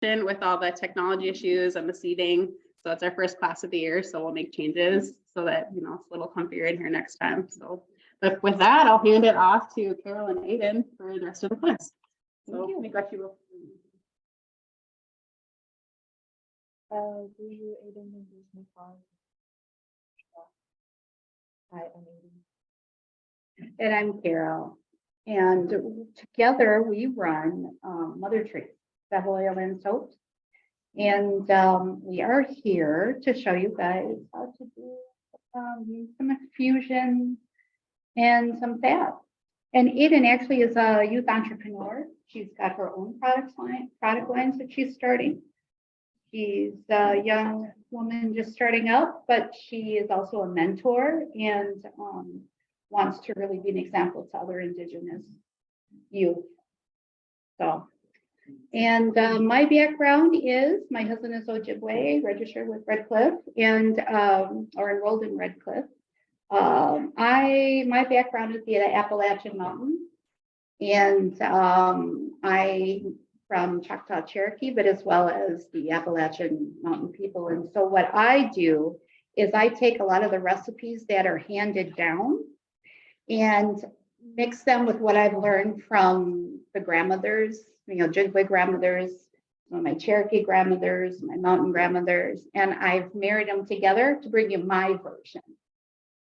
with all the technology issues and the seating. So it's our first class of the year, so we'll make changes so that, you know, it's a little comfier in here next time. So, but with that, I'll hand it off to Carol and Ayeden for the rest of the class. So we got you. Do you Ayeden introduce me first? Hi, I'm Ayeden. And I'm Carol. And together we run Mother Tree, Salve Oil and Soap. And we are here to show you guys how to do some infusion and some fab. And Ayeden actually is a youth entrepreneur. She's got her own product lines that she's starting. She's a young woman just starting out, but she is also a mentor and wants to really be an example to other Indigenous youth. So, and my background is, my husband is Ojibwe, registered with Red Cliff and or enrolled in Red Cliff. My background is the Appalachian Mountains, and I from Choctaw Cherokee, but as well as the Appalachian Mountain people. And so what I do is I take a lot of the recipes that are handed down and mix them with what I've learned from the grandmothers, you know, Ojibwe grandmothers, some of my Cherokee grandmothers, my mountain grandmothers, and I've married them together to bring you my version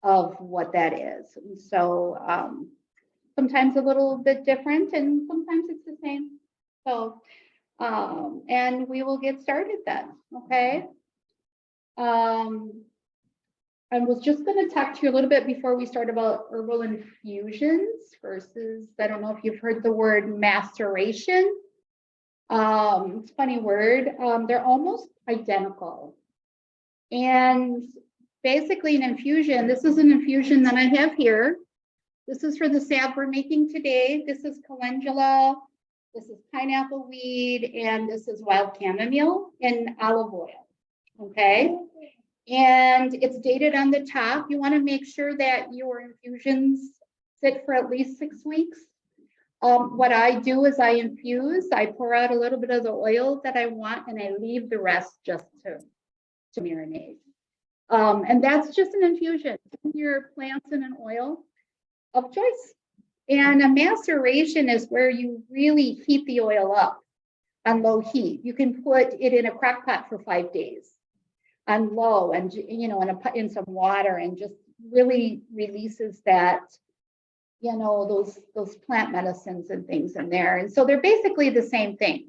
of what that is. And so sometimes a little bit different and sometimes it's the same. So, and we will get started then, okay? I was just going to talk to you a little bit before we start about herbal infusions versus, I don't know if you've heard the word maceration. It's a funny word. They're almost identical. And basically an infusion, this is an infusion that I have here. This is for the salve we're making today. This is calendula. This is pineapple weed, and this is wild chamomile in olive oil, okay? And it's dated on the top. You wanna make sure that your infusions sit for at least 6 weeks. What I do is I infuse, I pour out a little bit of the oil that I want, and I leave the rest just to marinate. And that's just an infusion. Your plants in an oil of choice. And a maceration is where you really heat the oil up on low heat. You can put it in a crock pot for 5 days on low, and you know, in some water, and just really releases that, you know, those plant medicines and things in there. And so they're basically the same thing.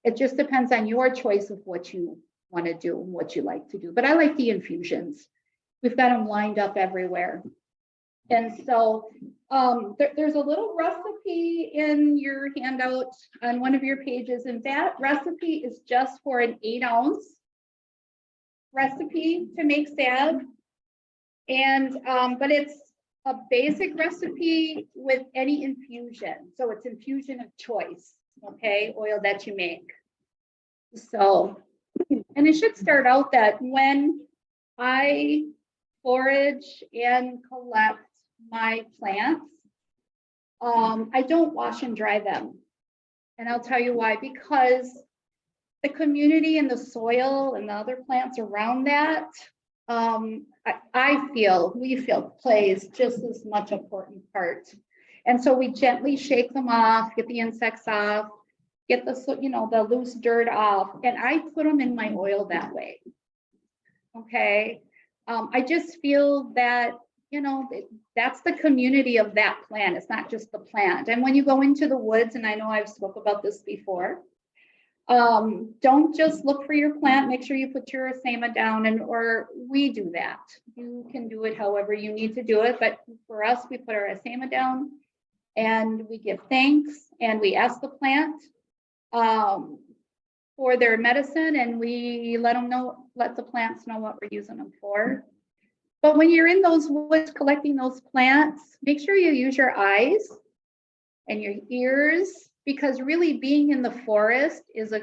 It just depends on your choice of what you want to do and what you like to do. But I like the infusions. We've got them lined up everywhere. And so there's a little recipe in your handout on one of your pages, and that recipe is just for an 8-ounce recipe to make salve. And but it's a basic recipe with any infusion. So it's infusion of choice, okay, oil that you make. So, and it should start out that when I forage and collect my plants, I don't wash and dry them. And I'll tell you why, because the community and the soil and the other plants around that, we feel plays just as much important part. And so we gently shake them off, get the insects off, get the, you know, the loose dirt off, and I put them in my oil that way. Okay. I just feel that, you know, that's the community of that plant. It's not just the plant. And when you go into the woods, and I know I've spoke about this before, don't just look for your plant. Make sure you put your asema down, and or we do that. You can do it however you need to do it. But for us, we put our asema down and we give thanks, and we ask the plant for their medicine, and we let the plants know what we're using them for. But when you're in those woods collecting those plants, make sure you use your eyes and your ears, because really being in the forest is a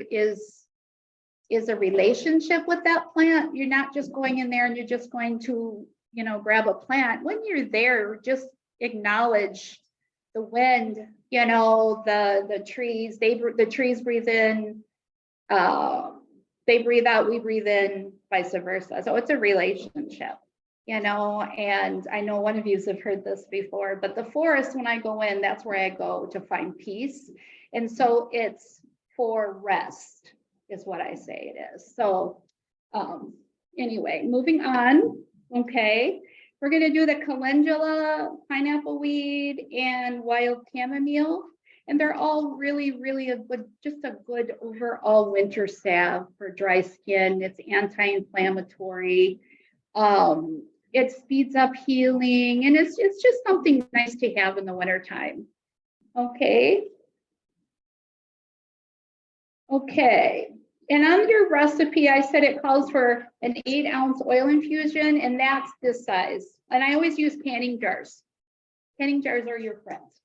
relationship with that plant. You're not just going in there and you're just going to, you know, grab a plant. When you're there, just acknowledge the wind, you know, the trees. The trees breathe in They breathe out, we breathe in, vice versa. So it's a relationship, you know, and I know one of you have heard this before, but the forest, when I go in, that's where I go to find peace. And so it's for rest is what I say it is. So anyway, moving on. Okay. We're going to do the calendula, pineapple weed, and wild chamomile. And they're all really, really just a good overall winter salve for dry skin. It's anti-inflammatory. It speeds up healing, and it's just something nice to have in the wintertime. Okay. Okay. And on your recipe, I said it calls for an 8-ounce oil infusion, and that's this size. And I always use canning jars. Canning jars are your friends.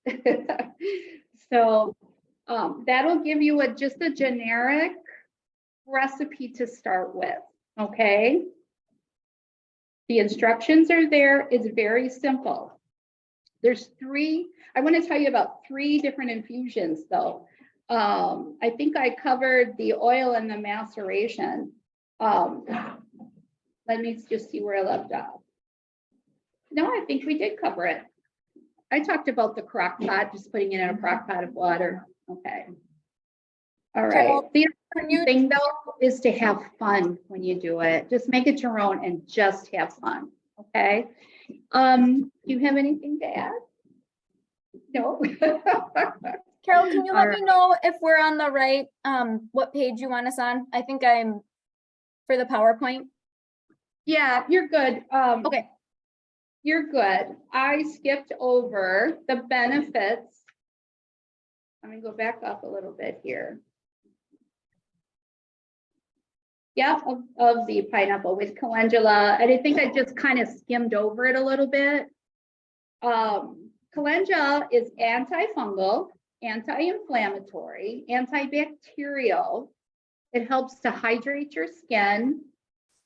So that'll give you just a generic recipe to start with, okay? The instructions are there. It's very simple. There's 3, I want to tell you about 3 different infusions though. I think I covered the oil and the maceration. Let me just see where I left off. No, I think we did cover it. I talked about the crock pot, just putting it in a crock pot of water. Okay. All right. Carol, The important thing though is to have fun when you do it. Just make it your own and just have fun. Okay. Do you have anything to add? No. Carol, can you let Alright. me know if we're on the right, what page you want us on? I think I'm for the PowerPoint. Yeah, you're good. Okay. You're good. I skipped over the benefits. Let me go back up a little bit here. Yeah, of the pineapple with calendula. And I think I just kind of skimmed over it a little bit. Calendula is antifungal, anti-inflammatory, antibacterial. It helps to hydrate your skin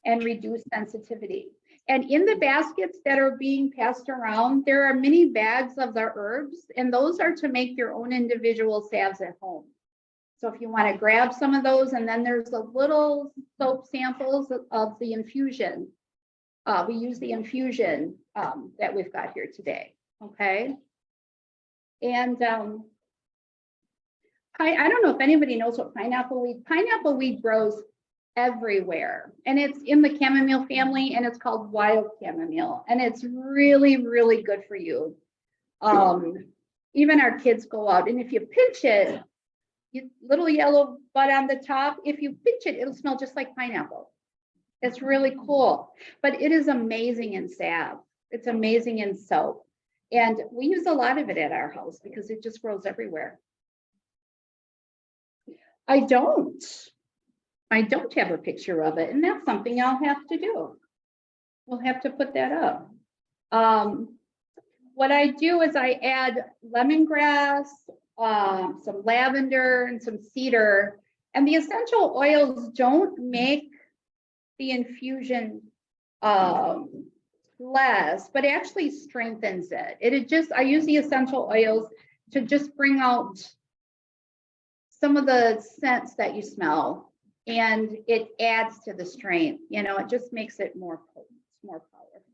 and reduce sensitivity. And in the baskets that are being passed around, there are many bags of the herbs, and those are to make your own individual salves at home. So if you want to grab some of those, and then there's a little soap samples of the infusion. We use the infusion that we've got here today, okay? And I don't know if anybody knows what pineapple weed grows everywhere, and it's in the chamomile family, and it's called wild chamomile, and it's really, really good for you. Even our kids go out, and if you pinch it, little yellow bud on the top, if you pinch it, it'll smell just like pineapple. It's really cool, but it is amazing in salve. It's amazing in soap, and we use a lot of it at our house because it just grows everywhere. I don't have a picture of it, and that's something I'll have to do. We'll have to put that up. What I do is I add lemongrass, some lavender, and some cedar, and the essential oils don't make the infusion less, but actually strengthens it. I use the essential oils to just bring out some of the scents that you smell, and it adds to the strength. You know, it just makes it more potent, more powerful.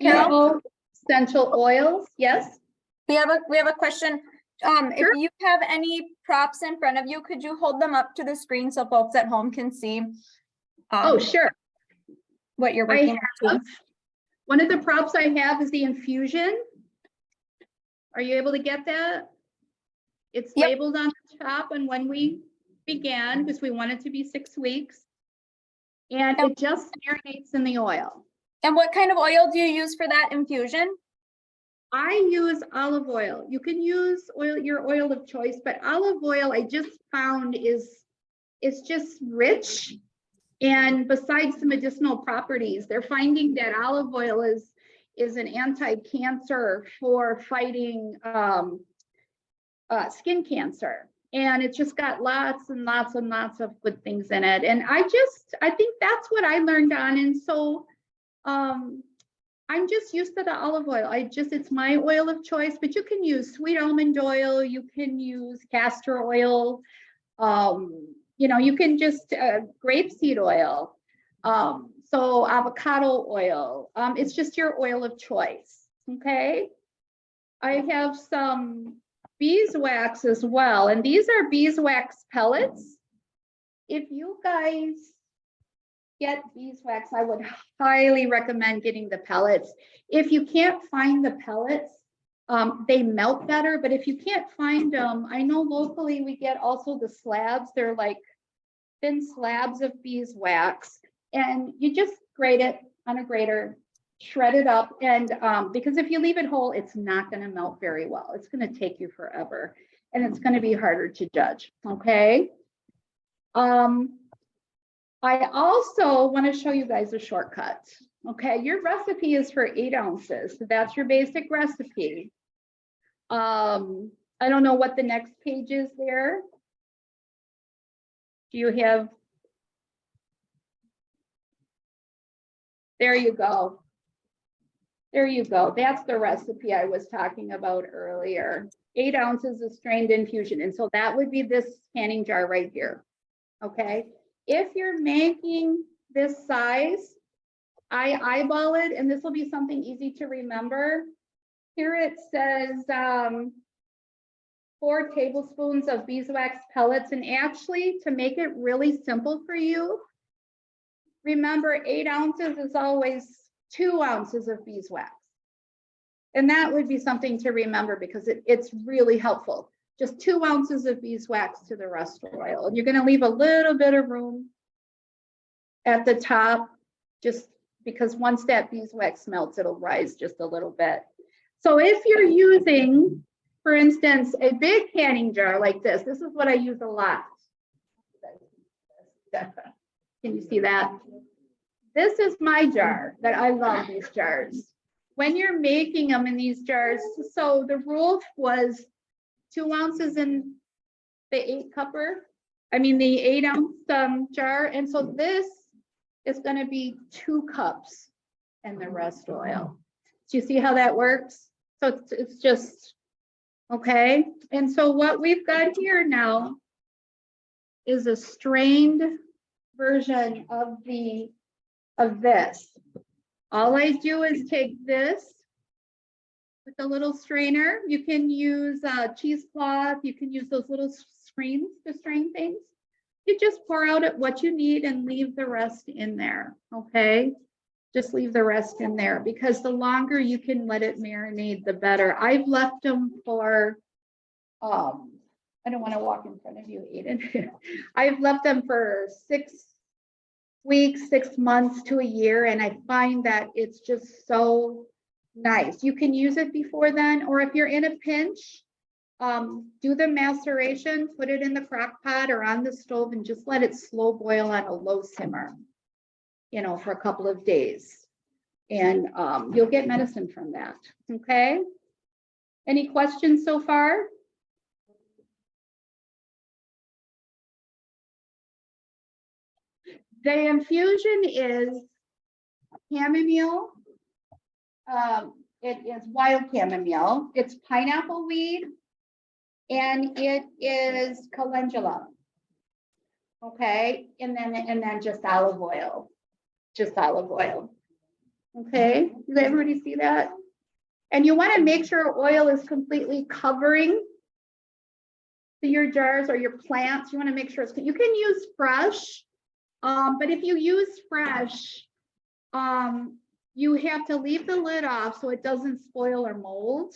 Carol? Essential oils, yes. We have a question. Sure. If you have any props in front of you, could you hold them up to the screen so folks at home can see? Oh, sure. What you're working on. One of the props I have is the infusion. Are you able to get that? It's Yep. labeled on the top and when we began, because we want it to be 6 weeks. And Yep. it just marinates in the oil. And what kind of oil do you use for that infusion? I use olive oil. You can use your oil of choice, but olive oil I just found is just rich. And besides the medicinal properties, they're finding that olive oil is an anti-cancer for fighting skin cancer. And it's just got lots and lots and lots of good things in it. And I think that's what I learned on. And so I'm just used to the olive oil. It's my oil of choice, but you can use sweet almond oil. You can use castor oil. You can just grapeseed oil. So avocado oil. It's just your oil of choice. Okay. I have some beeswax as well, and these are beeswax pellets. If you guys get beeswax, I would highly recommend getting the pellets. If you can't find the pellets, they melt better, but if you can't find them, I know locally we get also the slabs. They're like thin slabs of beeswax, and you just grate it on a grater, shred it up, and because if you leave it whole, it's not going to melt very well. It's going to take you forever, and it's going to be harder to judge. Okay. I also want to show you guys a shortcut. Okay, your recipe is for 8 ounces. So that's your basic recipe. I don't know what the next page is there. Do you have? There you go. There you go. That's the recipe I was talking about earlier. 8 ounces of strained infusion. And so that would be this canning jar right here. Okay. If you're making this size, I eyeball it, and this will be something easy to remember. Here it says 4 tablespoons of beeswax pellets. And actually, to make it really simple for you, remember 8 ounces is always 2 ounces of beeswax. And that would be something to remember because it's really helpful. Just 2 ounces of beeswax to the rest oil. And you're going to leave a little bit of room at the top, just because once that beeswax melts, it'll rise just a little bit. So if you're using, for instance, a big canning jar like this is what I use a lot. Can you see that? This is my jar that I love, these jars. When you're making them in these jars, so the rule was 2 ounces in the 8 ounce jar. And so this is going to be 2 cups and the rest oil. Do you see how that works? So it's just, okay. And so what we've got here now is a strained version of this. All I do is take this with a little strainer. You can use cheesecloth. You can use those little screens to strain things. You just pour out what you need and leave the rest in there, okay? Just leave the rest in there because the longer you can let it marinate, the better. I've left them for, I don't want to walk in front of you, Ayeden. I've left them for 6 weeks, 6 months to a year, and I find that it's just so nice. You can use it before then, or if you're in a pinch, do the maceration, put it in the crock pot or on the stove and just let it slow boil on a low simmer, for a couple of days. And you'll get medicine from that, okay? Any questions so far? The infusion is chamomile. It is wild chamomile. It's pineapple weed, and it is calendula. Okay, and then just olive oil. Just olive oil. Okay, does everybody see that? And you want to make sure oil is completely covering your jars or your plants. You want to make sure you can use fresh, but if you use fresh, you have to leave the lid off so it doesn't spoil or mold.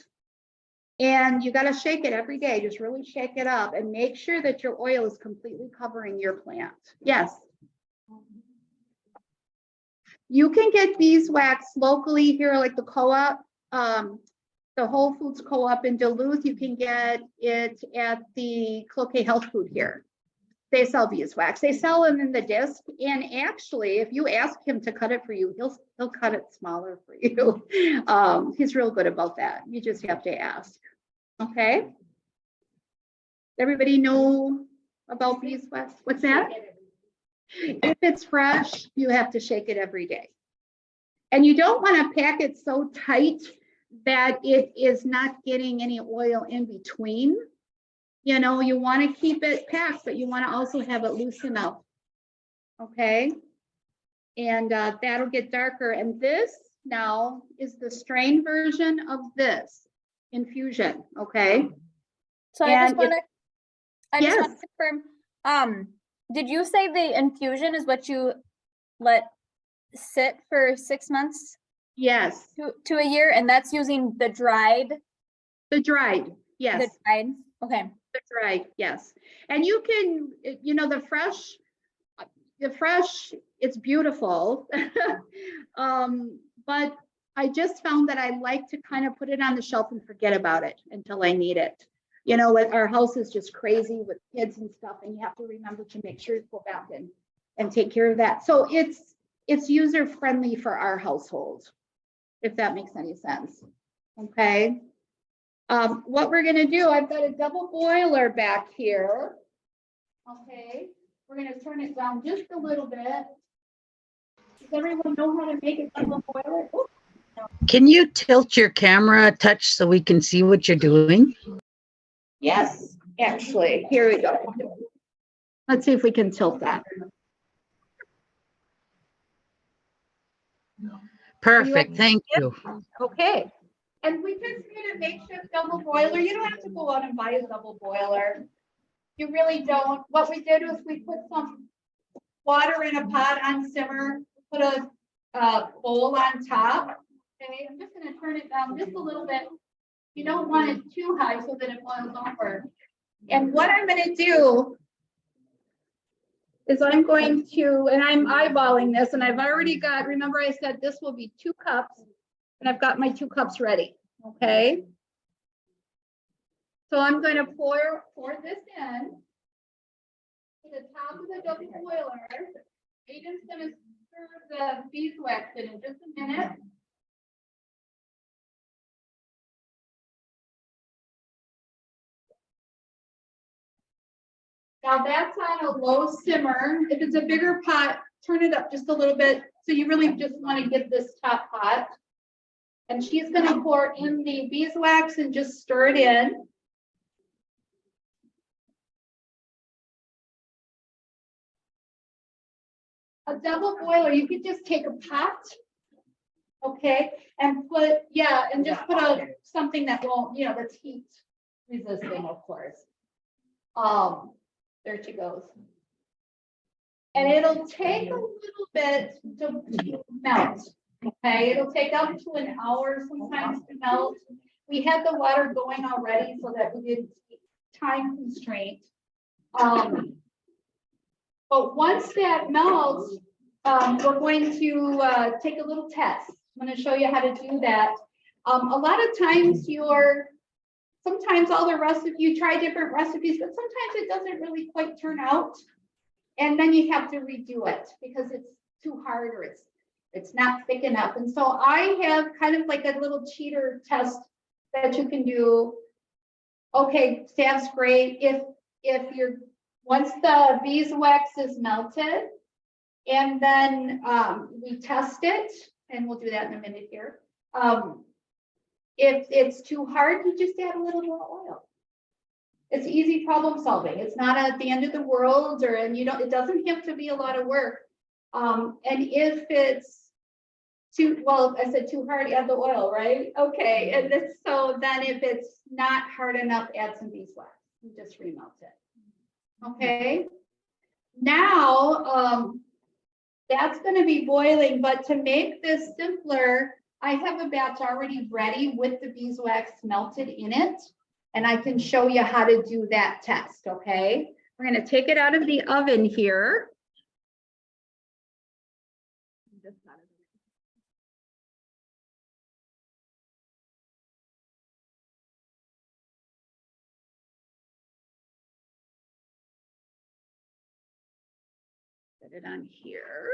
And you got to shake it every day. Just really shake it up and make sure that your oil is completely covering your plant. Yes. You can get beeswax locally here, like the co-op, the Whole Foods Co-op in Duluth. You can get it at the Cloquet Health Food here. They sell beeswax. They sell them in the disc. And actually, if you ask him to cut it for you, he'll cut it smaller for you. He's real good about that. You just have to ask. Okay. Everybody know about beeswax? What's that? If it's fresh, you have to shake it every day. And you don't want to pack it so tight that it is not getting any oil in between. You know, you want to keep it packed, but you want to also have it loose enough. Okay. And that'll get darker. And this now is the strain version of this infusion. Okay. So I just And want to, I just want yes. to confirm, did you say the infusion is what you let sit for 6 months Yes. to a year, and that's using the dried? The dried. Yes. The dried, okay. That's right, yes. And you can, you know, the fresh, it's beautiful. But I just found that I like to kind of put it on the shelf and forget about it until I need it. You know, our house is just crazy with kids and stuff, and you have to remember to make sure to go back and take care of that. So it's user friendly for our household, if that makes any sense. Okay. What we're gonna do, I've got a double boiler back here. Okay, we're gonna turn it down just a little bit. Does everyone know how to make a double boiler? Ooh. Can you tilt your camera a touch so we can see what you're doing? Yes, actually, here we go. Let's see if we can tilt that. Perfect, thank you. Okay, and we just made a makeshift double boiler. You don't have to go out and buy a double boiler. You really don't. What we did was we put some water in a pot on simmer, put a bowl on top. Okay, I'm just gonna turn it down just a little bit. You don't want it too high so that it boils over. And what I'm gonna do is I'm going to, and I'm eyeballing this, and I've already got, remember I said this will be 2 cups, and I've got my 2 cups ready, okay? So I'm going to pour this in to the top of the double boiler. Aiden's going to stir the beeswax in just a minute. Now that's on a low simmer. If it's a bigger pot, turn it up just a little bit. So you really just want to get this top hot. And she's going to pour in the beeswax and just stir it in. A double boiler, you could just take a pot, okay, and put, yeah, and just put something that won't, you know, that's heat resistant, of course. There she goes. And it'll take a little bit to melt, okay? It'll take up to an hour sometimes to melt. We had the water going already so that we didn't time constraint. But once that melts, we're going to take a little test. I'm going to show you how to do that. A lot of times sometimes all the recipes, you try different recipes, but sometimes it doesn't really quite turn out. And then you have to redo it because it's too hard or it's not thick enough. And so I have kind of like a little cheater test that you can do. Okay, that's great. If you're, once the beeswax is melted, and then we test it, and we'll do that in a minute here. If it's too hard, you just add a little more oil. It's easy problem solving. It's not at the end of the world, and it doesn't have to be a lot of work. And if it's too, well, I said too hard, add the oil, right? Okay, and so then if it's not hard enough, add some beeswax. You just remelt it. Okay. Now, that's going to be boiling, but to make this simpler, I have a batch already ready with the beeswax melted in it, and I can show you how to do that test, okay? We're going to take it out of the oven here. Put it on here.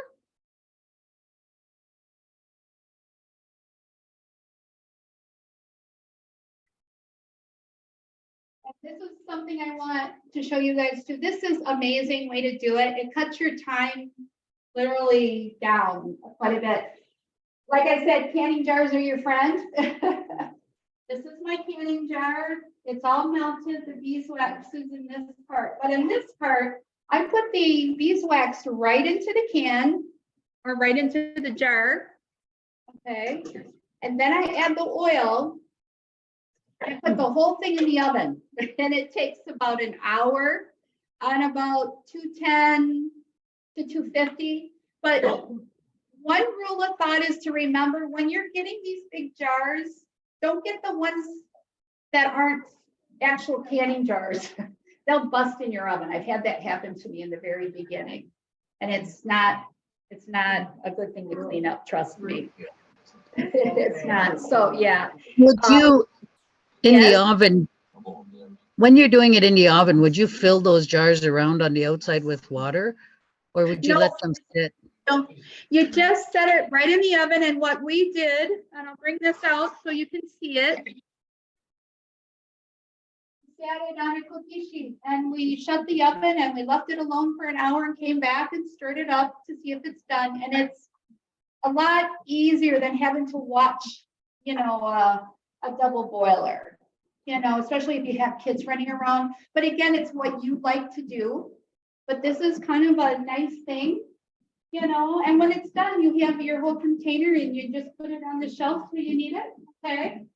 This is something I want to show you guys too. This is amazing way to do it. It cuts your time literally down quite a bit. like I said, canning jars are your friend. This is my canning jar. It's all melted. The beeswax is in this part. But in this part, I put the beeswax right into the can or right into the jar. Okay. And then I add the oil. I put the whole thing in the oven. And it takes about an hour on about 210 to 250. But one rule of thought is to remember when you're getting these big jars, don't get the ones that aren't actual canning jars. They'll bust in your oven. I've had that happen to me in the very beginning. And it's not a good thing to clean up, trust me. It's not. So yeah. Would you, in the yes. oven, when you're doing it in the oven, would you fill those jars around on the outside with water? Or would you No. let them sit? No, you just set it right in the oven, and what we did, and I'll bring this out so you can see it. Set it on a cookie sheet, and we shut the oven, and we left it alone for an hour and came back and stirred it up to see if it's done. And it's a lot easier than having to watch, you know, a double boiler, you know, especially if you have kids running around. But again, it's what you like to do. But this is kind of a nice thing. You know, and when it's done, you have your whole container and you just put it on the shelf so you need it. Okay.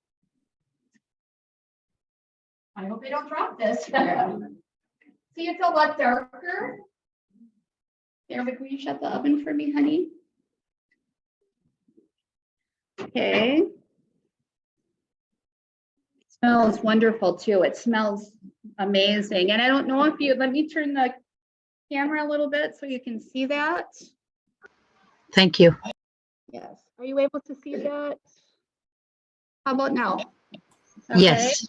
I hope they don't drop this. See, it's a lot darker. There, will you shut the oven for me, honey? Okay. Smells wonderful too. It smells amazing. And I don't know if you, let me turn the camera a little bit so you can see that. Thank you. Yes. Are you able to see that? How about now? Yes.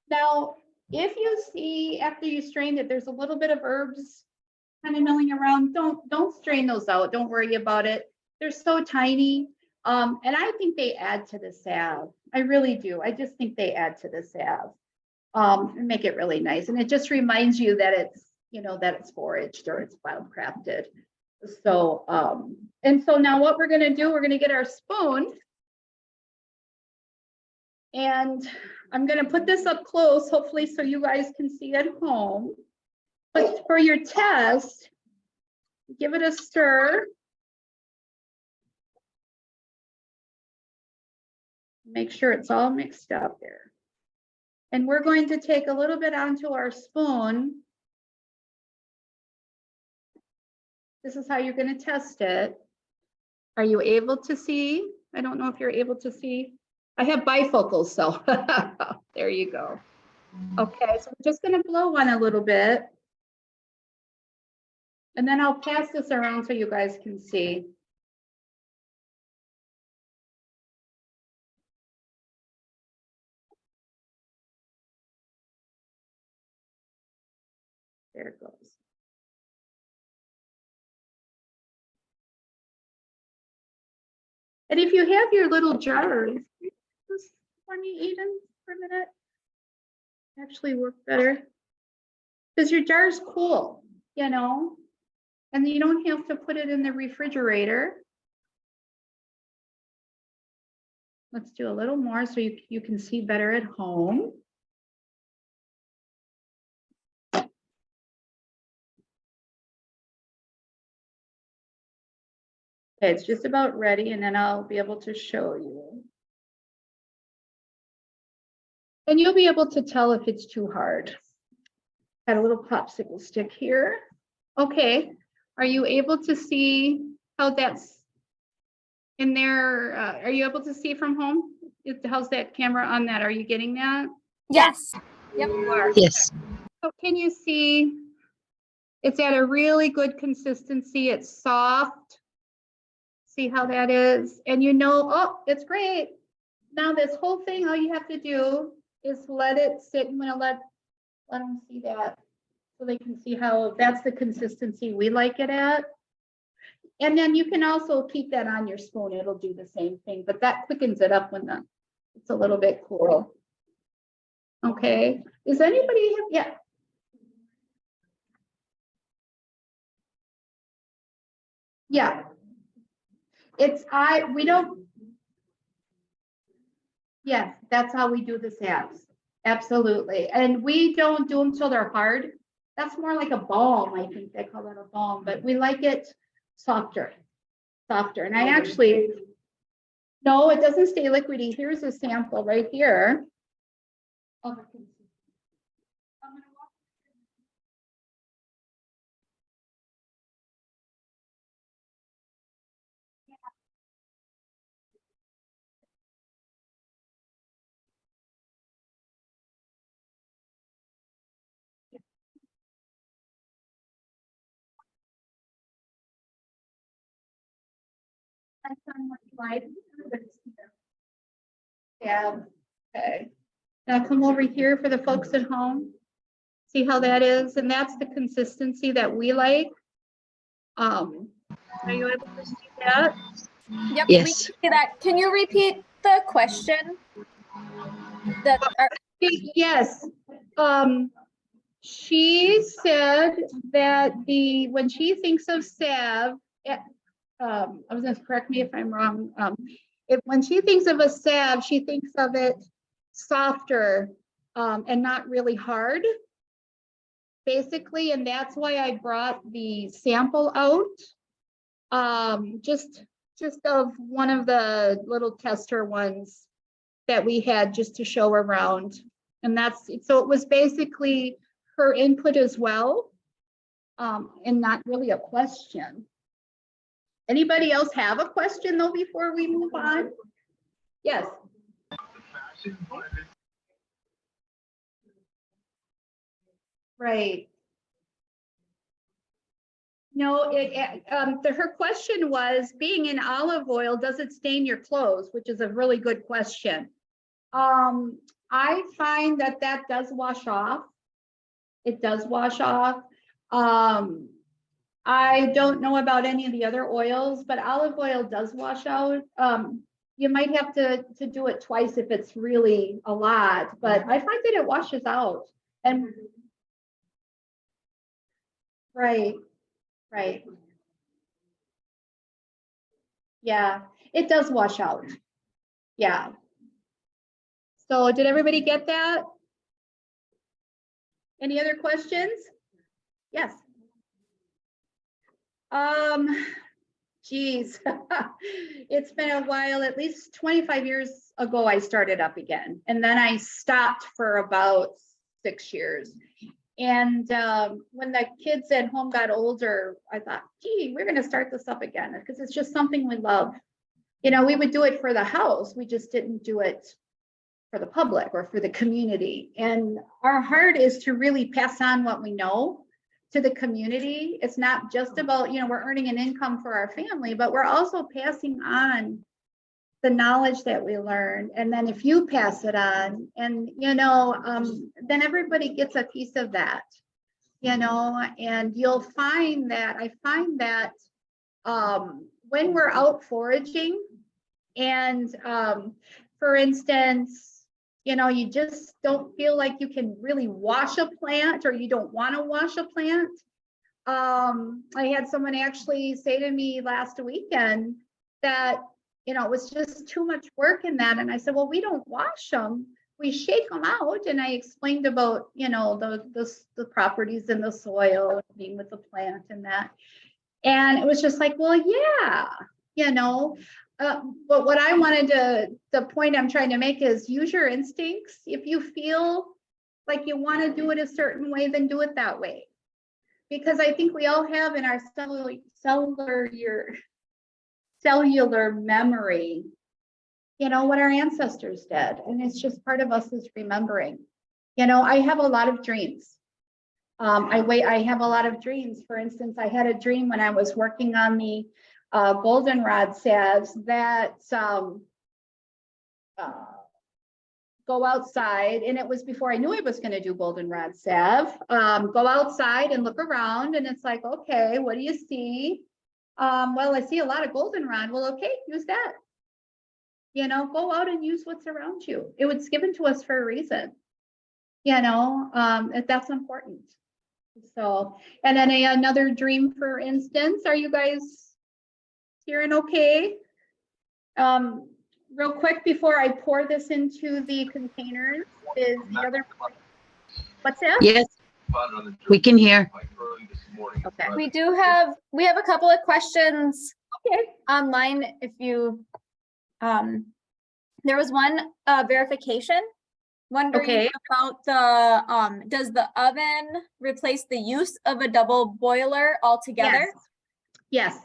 Now, if you see after you strain that there's a little bit of herbs kind of milling around, don't strain those out. Don't worry about it. They're so tiny. And I think they add to the salve. I really do. I just think they add to the salve. And make it really nice. And it just reminds you that it's, you know, that it's foraged or it's wildcrafted. So, and so now what we're going to do, we're going to get our spoon. And I'm going to put this up close, hopefully, so you guys can see at home. But for your test, give it a stir. Make sure it's all mixed up there. And we're going to take a little bit onto our spoon. This is how you're going to test it. Are you able to see? I don't know if you're able to see. I have bifocals, so there you go. Okay, so we're just going to blow one a little bit. And then I'll pass this around so you guys can see. There it goes. And if you have your little jars, just for me, Eden, for a minute, actually work better. Because your jar's cool, you know, and you don't have to put it in the refrigerator. Let's do a little more so you can see better at home. Okay, it's just about ready, and then I'll be able to show you. And you'll be able to tell if it's too hard. Got a little popsicle stick here. Okay, are you able to see how that's in there? Are you able to see from home? How's that camera on that? Are you getting that? Yes. Yep, you are. Yes. So can you see? It's at a really good consistency. It's soft. See how that is? And you know, oh, it's great. Now this whole thing, all you have to do is let it sit. I'm gonna let them see that so they can see how that's the consistency we like it at. And then you can also keep that on your spoon. It'll do the same thing, but that quickens it up when it's a little bit cool. Okay. Is anybody, yeah. Yeah. We don't. Yes, that's how we do the salves. Absolutely. And we don't do them till they're hard. That's more like a balm. I think they call it a balm, but we like it softer. And I actually, no, it doesn't stay liquidy. Here's a sample right here. Yeah, okay. Now come over here for the folks at home. See how that is? And that's the consistency that we like. Are you able to see that? Yep, we can Yes. see that. Can you repeat the question? Yes. She said that when she thinks of salve, I was gonna correct me if I'm wrong. When she thinks of a salve, she thinks of it softer and not really hard, basically, and that's why I brought the sample out. Just of one of the little tester ones that we had just to show around. And so it was basically her input as well, and not really a question. Anybody else have a question though before we move on? Yes. Right. No, her question was, being in olive oil, does it stain your clothes? Which is a really good question. I find that does wash off. It does wash off. I don't know about any of the other oils, but olive oil does wash out. You might have to do it twice if it's really a lot, but I find that it washes out. And right. Yeah, it does wash out. Yeah. So did everybody get that? Any other questions? Yes. Geez, it's been a while. At least 25 years ago, I started up again, and then I stopped for about 6 years. And when the kids at home got older, I thought, gee, we're going to start this up again because it's just something we love. You know, we would do it for the house. We just didn't do it for the public or for the community. And our heart is to really pass on what we know to the community. It's not just about, we're earning an income for our family, but we're also passing on the knowledge that we learned. And then if you pass it on, and then everybody gets a piece of that, and you'll find that I find that when we're out foraging, and for instance, you just don't feel like you can really wash a plant, or you don't want to wash a plant. I had someone actually say to me last weekend that, it was just too much work in that. And I said, well, we don't wash them. We shake them out. And I explained about, the properties in the soil, being with the plant and that. And it was just like, well, yeah, but what I wanted the point I'm trying to make is use your instincts. If you feel like you want to do it a certain way, then do it that way. Because I think we all have in our cellular memory, what our ancestors did. And it's just part of us is remembering. I have a lot of dreams. I have a lot of dreams. For instance, I had a dream when I was working on the goldenrod salves that go outside, and it was before I knew I was going to do goldenrod salve. Go outside and look around, and it's like, okay, what do you see? Well, I see a lot of goldenrod. Well, okay, use that. Go out and use what's around you. It was given to us for a reason. That's important. So, and then another dream, for instance, are you guys hearing okay? Real quick before I pour this into the containers is the other, what's that? Yes, we can hear. Okay. We have a couple of questions Okay. online. If you, there was one verification wondering Okay. about the, does the oven replace the use of a double boiler altogether? Yes.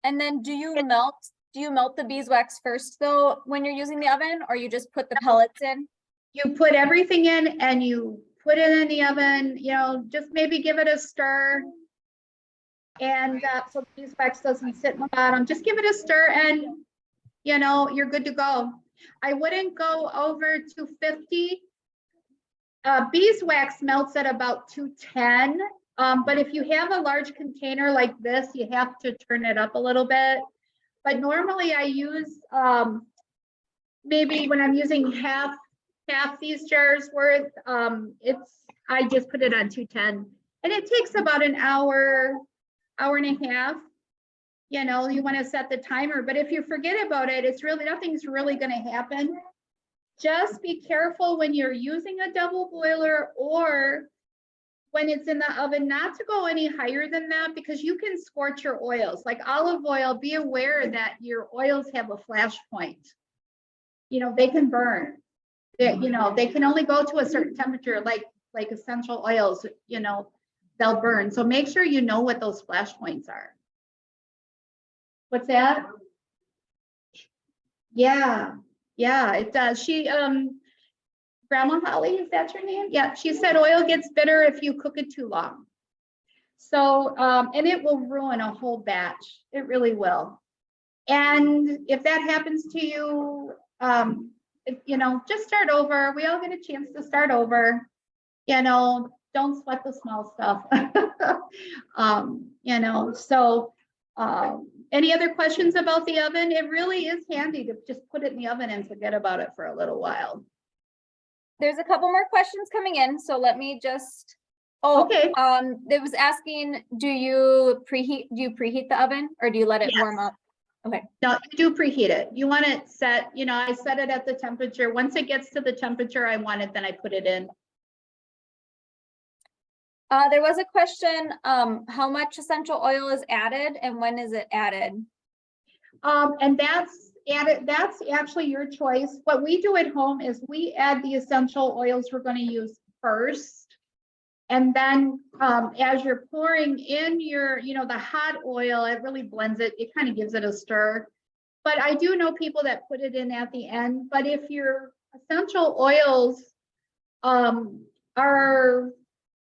And then do you melt the beeswax first though when you're using the oven, or you just put the pellets in? You put everything in and you put it in the oven, you know, just maybe give it a stir. And so the beeswax doesn't sit in the bottom, just give it a stir and, you know, you're good to go. I wouldn't go over 250. Beeswax melts at about 210. But if you have a large container like this, you have to turn it up a little bit. But normally I use, maybe when I'm using half these jars worth, I just put it on 210. And it takes about an hour and a half. You know, you want to set the timer, but if you forget about it, nothing's really going to happen. Just be careful when you're using a double boiler or when it's in the oven, not to go any higher than that, because you can scorch your oils. Like olive oil, be aware that your oils have a flash point. You know, they can burn. They can only go to a certain temperature, like essential oils, you know, they'll burn. So make sure you know what those flash points are. What's that? Yeah, it does. Grandma Holly, is that your name? Yeah, she said oil gets bitter if you cook it too long. So, and it will ruin a whole batch. It really will. And if that happens to you, you know, just start over. We all get a chance to start over. You know, don't sweat the small stuff. You know, so, any other questions about the oven? It really is handy to just put it in the oven and forget about it for a little while. There's a couple more questions coming in, so let me just, Okay. it was asking, do you preheat the oven or do you let it warm up? Okay. No, you do preheat it. You want it set, you know, I set it at the temperature. Once it gets to the temperature I want it, then I put it in. There was a question, how much essential oil is added and when is it added? And that's actually your choice. What we do at home is we add the essential oils we're going to use first. And then as you're pouring in your, you know, the hot oil, it really blends it. It kind of gives it a stir. But I do know people that put it in at the end. But if your essential oils are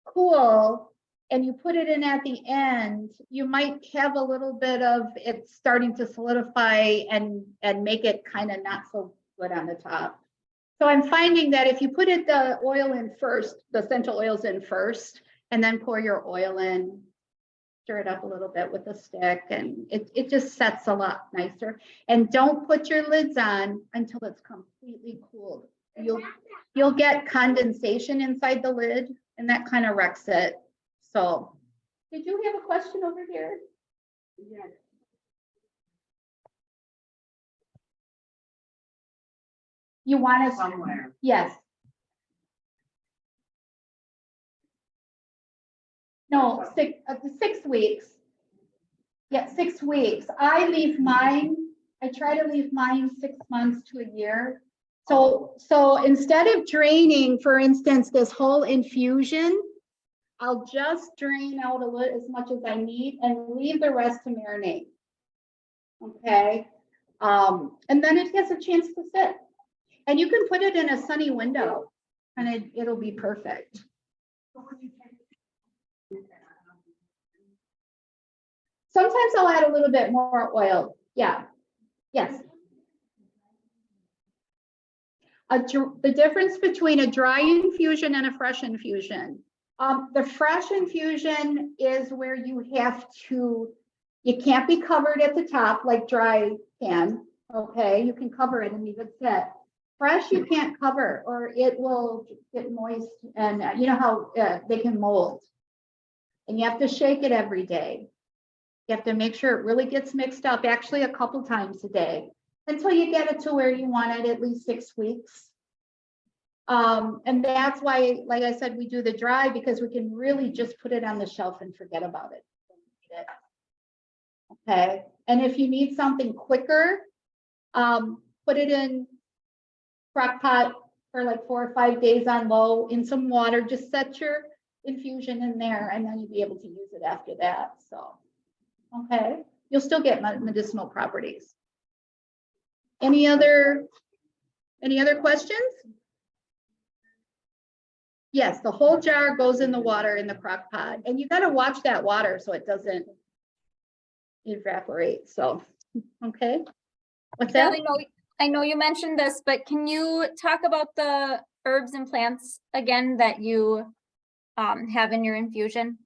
cool and you put it in at the end, you might have a little bit of it starting to solidify and make it kind of not so good on the top. So I'm finding that if you put the oil in first, the essential oils in first, and then pour your oil in, stir it up a little bit with a stick, and it just sets a lot nicer. And don't put your lids on until it's completely cooled. You'll get condensation inside the lid, and that kind of wrecks it. So, did you have a question over here? Yeah. You want it somewhere? Yes. No, 6 weeks. Yeah, 6 weeks. I try to leave mine 6 months to a year. So instead of draining, for instance, this whole infusion, I'll just drain out a little, as much as I need, and leave the rest to marinate. Okay. And then it gets a chance to sit. And you can put it in a sunny window and it'll be perfect. Sometimes I'll add a little bit more oil. Yeah. Yes. The difference between a dry infusion and a fresh infusion. The fresh infusion is where you can't be covered at the top like dry can. Okay, you can cover it and leave it sit. Fresh, you can't cover or it will get moist, and you know how they can mold. And you have to shake it every day. You have to make sure it really gets mixed up, actually a couple times a day. until you get it to where you want it, at least 6 weeks. And that's why, like I said, we do the dry, because we can really just put it on the shelf and forget about it. Okay, and if you need something quicker, put it in crock pot for like 4 or 5 days on low in some water. Just set your infusion in there, and then you'll be able to use it after that. So, okay, you'll still get medicinal properties. Any other questions? Yes, the whole jar goes in the water in the crock pot, and you got to watch that water so it doesn't evaporate. So, okay. What's that? I know you mentioned this, but can you talk about the herbs and plants again that you have in your infusion?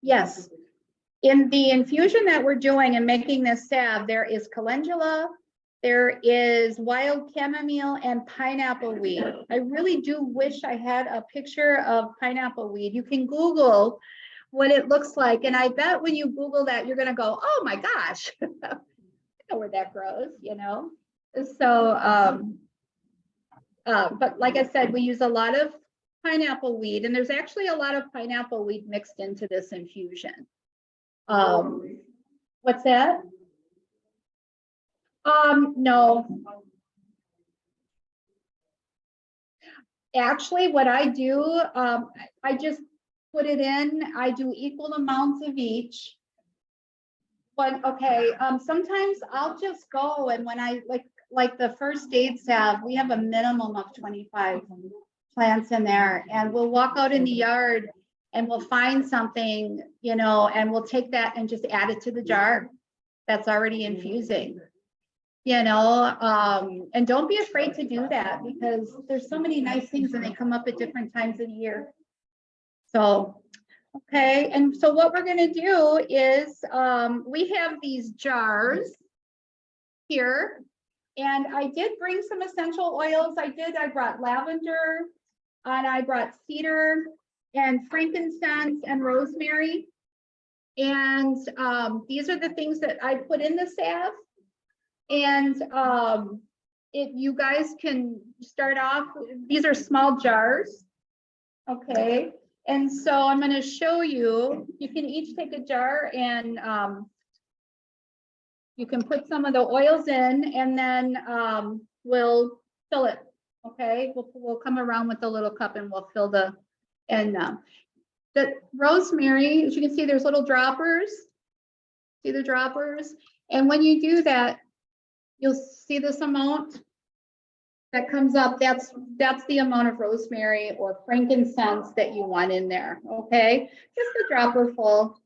Yes. In the infusion that we're doing and making this salve, there is calendula, there is wild chamomile, and pineapple weed. I really do wish I had a picture of pineapple weed. You can Google what it looks like, and I bet when you Google that, you're gonna go, oh my gosh, I know where that grows, you know? So, but like I said, we use a lot of pineapple weed, and there's actually a lot of pineapple weed mixed into this infusion. What's that? No. Actually, what I do, I just put it in. I do equal amounts of each. But okay, sometimes I'll just go, and when I like the first aid salve, we have a minimum of 25 plants in there, and we'll walk out in the yard and we'll find something, you know, and we'll take that and just add it to the jar that's already infusing, you know, and don't be afraid to do that, because there's so many nice things and they come up at different times of the year. So, okay, and so what we're gonna do is, we have these jars here, and I did bring some essential oils. I brought lavender, and I brought cedar and frankincense and rosemary. And these are the things that I put in the salve. And if you guys can start off, these are small jars. Okay, and so I'm going to show you, you can each take a jar, and you can put some of the oils in, and then we'll fill it. Okay, we'll come around with a little cup and we'll fill the rosemary. As you can see, there's little droppers. See the droppers? And when you do that, you'll see this amount that comes up. That's the amount of rosemary or frankincense that you want in there. Okay, just a dropper full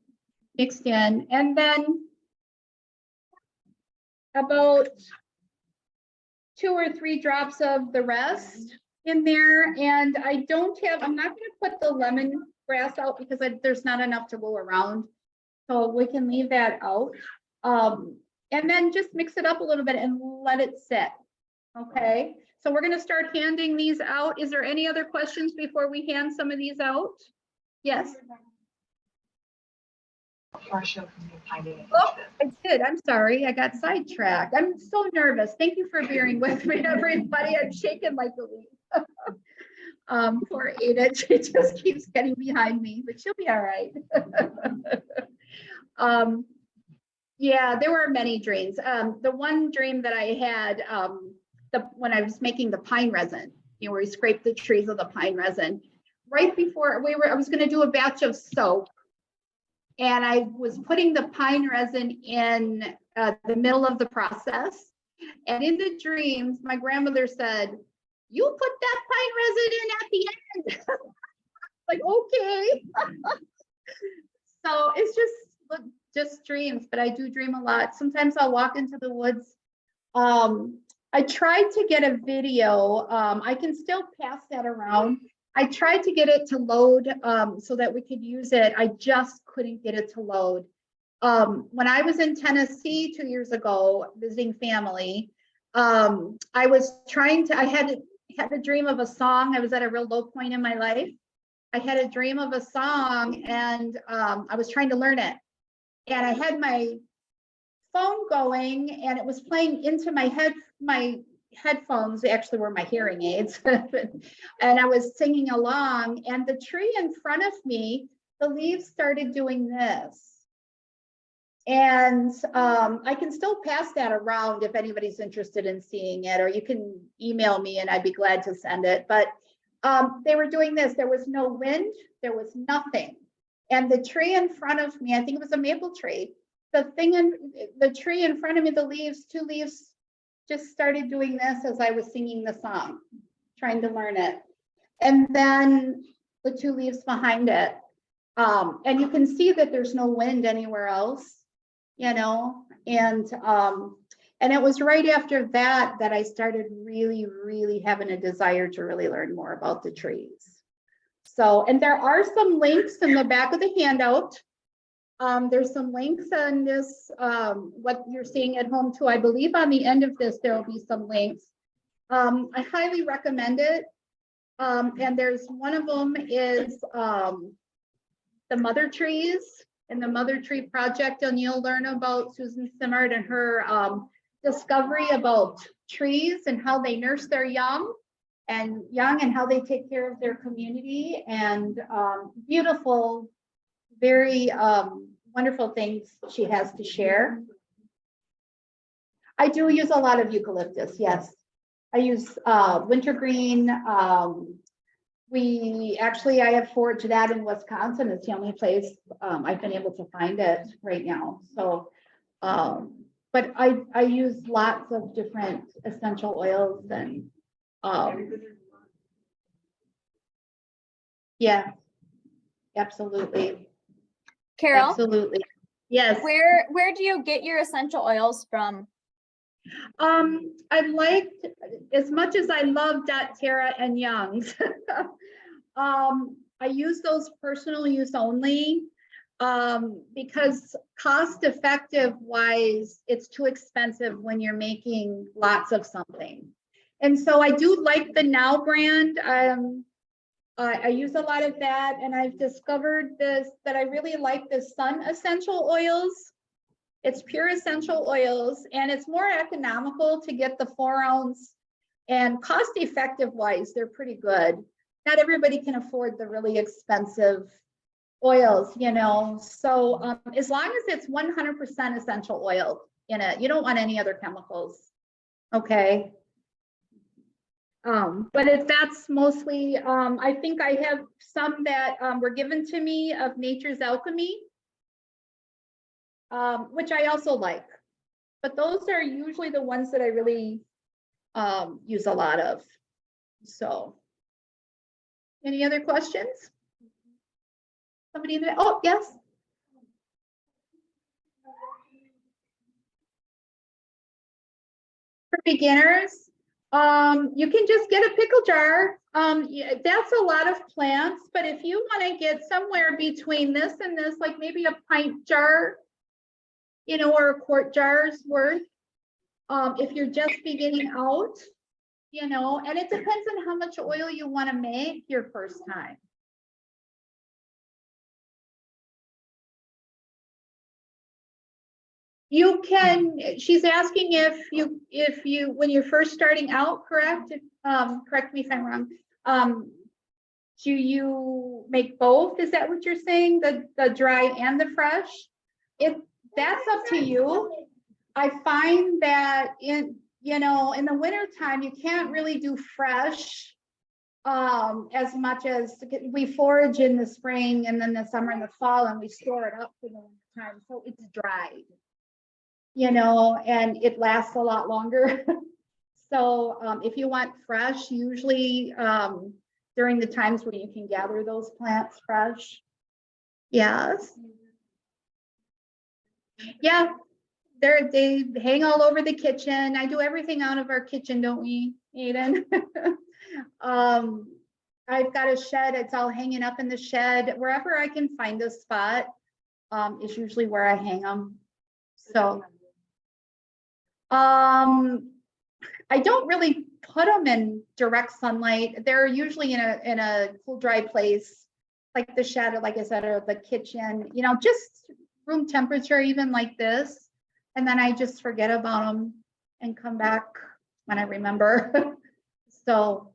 mixed in, and then about 2 or 3 drops of the rest in there. And I'm not going to put the lemongrass out because there's not enough to go around. So we can leave that out. And then just mix it up a little bit and let it sit. Okay, so we're going to start handing these out. Is there any other questions before we hand some of these out? Yes. Oh, I did. I'm sorry. I got sidetracked. I'm so nervous. Thank you for bearing with me, everybody. I'm shaking like a leaf. Poor Ayeden. She just keeps getting behind me, but she'll be all right. Yeah, there were many dreams. The one dream that I had when I was making the pine resin, you know, where we scraped the trees with the pine resin, right before I was going to do a batch of soap. And I was putting the pine resin in the middle of the process. And in the dreams, my grandmother said, "You put that pine resin in at the end." Like, okay. So it's just dreams, but I do dream a lot. Sometimes I'll walk into the woods. I tried to get a video. I can still pass that around. I tried to get it to load so that we could use it. I just couldn't get it to load. When I was in Tennessee 2 years ago visiting family, I had a dream of a song. I was at a real low point in my life. I had a dream of a song, and I was trying to learn it. And I had my phone going and it was playing into my headphones actually were my hearing aids. And I was singing along and the tree in front of me, the leaves started doing this. And I can still pass that around if anybody's interested in seeing it, or you can email me and I'd be glad to send it. But they were doing this. There was no wind, there was nothing. And the tree in front of me, I think it was a maple tree, the tree in front of me, the leaves, 2 leaves just started doing this as I was singing the song, trying to learn it. And then the 2 leaves behind it. And you can see that there's no wind anywhere else, you know, and it was right after that that I started really having a desire to really learn more about the trees. So, and there are some links in the back of the handout. There's some links on this, what you're seeing at home too. I believe on the end of this, there will be some links. I highly recommend it. And there's one of them is the mother trees and the Mother Tree Project. And you'll learn about Susan Simard and her discovery about trees and how they nurse their young and how they take care of their community, and beautiful, very wonderful things she has to share. I do use a lot of eucalyptus, yes. I use wintergreen. I have foraged that in Wisconsin. It's the only place I've been able to find it right now. So, but I use lots of different essential oils and yeah, absolutely. Carol, Absolutely. Yes. where do you get your essential oils from? I liked, as much as I love doTERRA and Young's, I use those personal use only, because cost effective wise, it's too expensive when you're making lots of something. And so I do like the Now brand. I use a lot of that, and I've discovered that I really like the Sun essential oils. It's pure essential oils, and it's more economical to get the 4-ounce, and cost effective wise, they're pretty good. Not everybody can afford the really expensive oils, you know. So as long as it's 100% essential oil in it, you don't want any other chemicals. Okay. But that's mostly, I think I have some that were given to me of Nature's Alchemy, which I also like. But those are usually the ones that I really use a lot of. So, any other questions? Somebody in there? Oh, yes. For beginners, you can just get a pickle jar. Yeah, that's a lot of plants, but if you want to get somewhere between this and this, like maybe a pint jar, you know, or a quart jar's worth, if you're just beginning out, you know, and it depends on how much oil you want to make your first time. You can, she's asking if you, when you're first starting out, correct? Correct me if I'm wrong. Do you make both? Is that what you're saying? The dry and the fresh? That's up to you. I find that in the winter time, you can't really do fresh as much as we forage in the spring and then the summer and the fall, and we store it up for the winter time. So it's dried, you know, and it lasts a lot longer. So if you want fresh, usually during the times when you can gather those plants fresh. Yes. Yeah, they hang all over the kitchen. I do everything out of our kitchen, don't we, Ayeden? I've got a shed. It's all hanging up in the shed. Wherever I can find a spot is usually where I hang them. So I don't really put them in direct sunlight. They're usually in a cool, dry place, like the shed, like I said, or the kitchen, you know, just room temperature, even like this. and then I just forget about them and come back when I remember. So,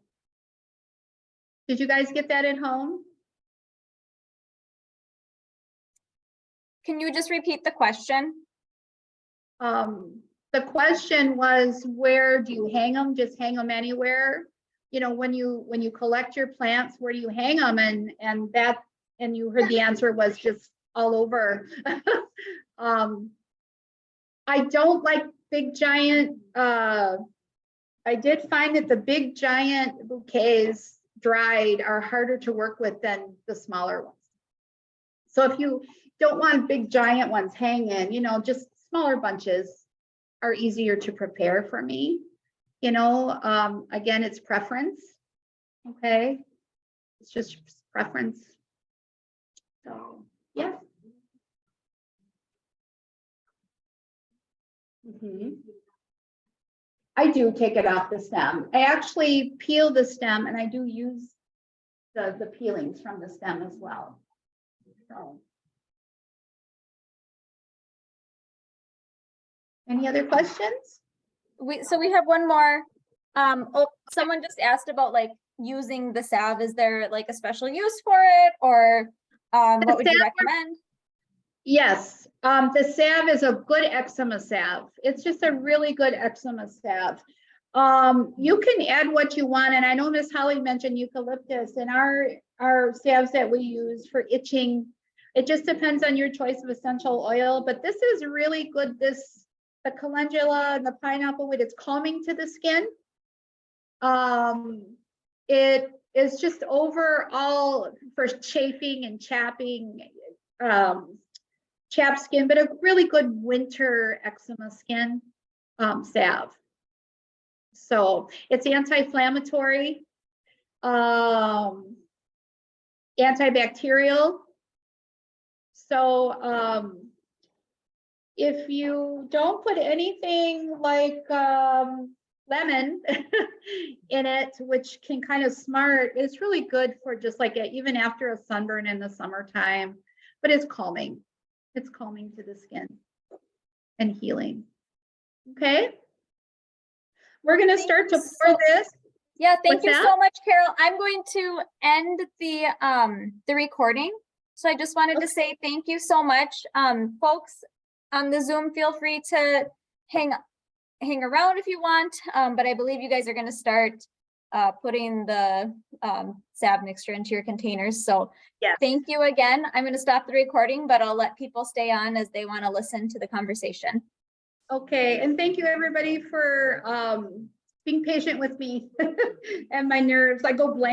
did you guys get that at home? Can you just repeat the question? The question was, where do you hang them? Just hang them anywhere? You know, when you collect your plants, where do you hang them? And you heard the answer was just all over. I don't like big giant, I did find that the big giant bouquets dried are harder to work with than the smaller ones. So if you don't want big giant ones hanging, you know, just smaller bunches are easier to prepare for me. You know, again, it's preference. Okay. It's just preference. So, yeah. I do take it off the stem. I actually peel the stem, and I do use the peelings from the stem as well. So. Any other questions? So we have one more. Oh, someone just asked about like using the salve. Is there like a special use for it, or what would you recommend? Yes, the salve is a good eczema salve. It's just a really good eczema salve. You can add what you want, and I know Miss Holly mentioned eucalyptus, and our salves that we use for itching, it just depends on your choice of essential oil, but this is really good. The calendula and the pineapple wood, it's calming to the skin. It is just overall for chafing and chapping, chapped skin, but a really good winter eczema skin salve. So it's anti-inflammatory, antibacterial. So if you don't put anything like lemon in it, which can kind of smart, it's really good for just like even after a sunburn in the summertime, but it's calming. It's calming to the skin and healing. Okay. We're going to start to pour this. Yeah, thank What's you that? so much, Carol. I'm going to end the recording. So I just wanted to say thank you so much. Folks on the Zoom, feel free to hang around if you want, but I believe you guys are going to start putting the salve mixture into your containers. So Yes. Thank you again. I'm going to stop the recording, but I'll let people stay on as they want to listen to the conversation. Okay, and thank you everybody for being patient with me and my nerves. I go blank.